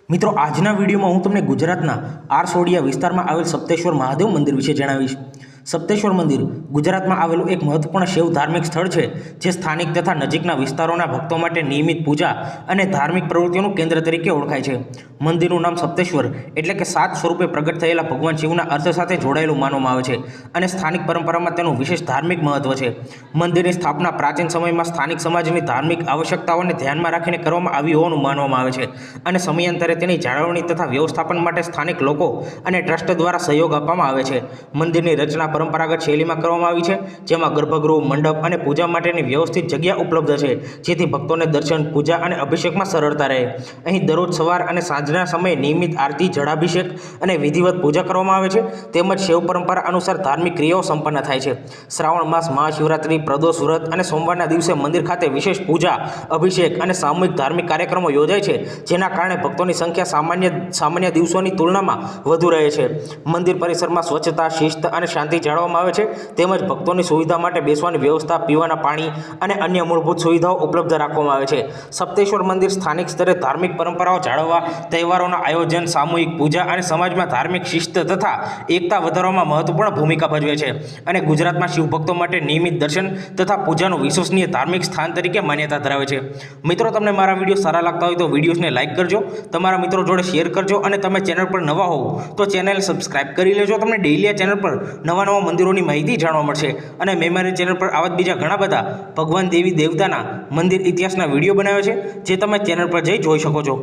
મિત્રો આજના વિડીયોમાં હું તમને ગુજરાતના આરસોડિયા વિસ્તારમાં આવેલ સપ્તેશ્વર મહાદેવ મંદિર વિશે જણાવીશ। સપ્તેશ્વર મંદિર ગુજરાતમાં આવેલું એક મહત્વપૂર્ણ શૈવ ધાર્મિક સ્થળ છે, જે સ્થાનિક તથા નજીકના વિસ્તારોના ભક્તો માટે નિયમિત પૂજા અને ધાર્મિક પ્રવૃત્તિઓનું કેન્દ્ર તરીકે ઓળખાય છે। મંદિરનું નામ સપ્તેશ્વર એટલે કે 7 સ્વરૂપે પ્રગટ થયેલા ભગવાન શિવના અર્થ સાથે જોડાયેલું માનવામાં આવે છે અને સ્થાનિક પરંપરામાં તેનું વિશેષ ધાર્મિક મહત્વ છે। મંદિરની સ્થાપના પ્રાચીન સમયમાં સ્થાનિક સમાજની ધાર્મિક આવશ્યકતાઓને ધ્યાનમાં રાખીને કરવામાં આવી હોવાનું માનવામાં આવે છે અને સમયાંતરે તેની જાળવણી તથા વ્યવસ્થાપન માટે સ્થાનિક લોકો અને ટ્રસ્ટ દ્વારા સહયોગ આપવામાં આવે છે। મંદિરની રચના પરંપરાગત શૈલીમાં કરવામાં આવી છે, જેમાં ગર્ભગૃહ, મંડપ અને પૂજા માટેની વ્યવસ્થિત જગ્યા ઉપલબ્ધ છે, જેથી ભક્તોને દર્શન, પૂજા અને અભિષેકમાં સરળતા રહે। અહીં દરરોજ સવાર અને સાંજના સમયે નિયમિત આરતી, જળાભિષેક અને વિધિવત પૂજા કરવામાં આવે છે, તેમજ શૈવ પરંપરા અનુસાર ધાર્મિક ક્રિયાઓ સંપન્ન થાય છે। શ્રાવણ માસ, મહાશિવરાત્રિ, પ્રદોષ વ્રત અને સોમવારના દિવસે મંદિર ખાતે વિશેષ પૂજા, અભિષેક અને સામૂહિક ધાર્મિક કાર્યક્રમો યોજાય છે, જેના કારણે ભક્તોની સંખ્યા સામાન્ય દિવસોની તુલનામાં વધુ રહે છે। મંદિર પરિસરમાં સ્વચ્છતા, શિસ્ત અને શાંતિ જાળવવામાં આવે છે, તેમજ ભક્તોની સુવિધા માટે બેસવાની વ્યવસ્થા, પીવાના પાણી અને અન્ય મૂળભૂત સુવિધાઓ ઉપલબ્ધ રાખવામાં આવે છે। સપ્તેશ્વર મંદિર સ્થાનિક સ્તરે ધાર્મિક પરંપરાઓ જાળવવા, તહેવારોના આયોજન, સામૂહિક પૂજા અને સમાજમાં ધાર્મિક શિસ્ત તથા એકતા વધારવામાં મહત્વપૂર્ણ ભૂમિકા ભજવે છે અને ગુજરાતમાં શિવભક્તો માટે નિયમિત દર્શન તથા પૂજાનું વિશ્વસનીય ધાર્મિક સ્થાન તરીકે માન્યતા ધરાવે છે। મિત્રો, તમને મારા વિડીયો સારા લાગતા હોય તો વિડીયોને લાઇક કરજો, તમારા મિત્રો જોડે શેર કરજો અને તમે ચેનલ પર નવા હોવ તો ચેનલ સબસ્ક્રાઇબ કરી લેજો। તમને ડેઇલી આ ચેનલ પર નવા મંદિરોની માહિતી જાણવા મળશે અને મેં મારી ચેનલ પર આવા બીજા ઘણા બધા ભગવાન, દેવી, દેવતાના મંદિર ઇતિહાસના વિડીયો બનાવ્યા છે, જે તમે ચેનલ પર જઈ જોઈ શકો છો।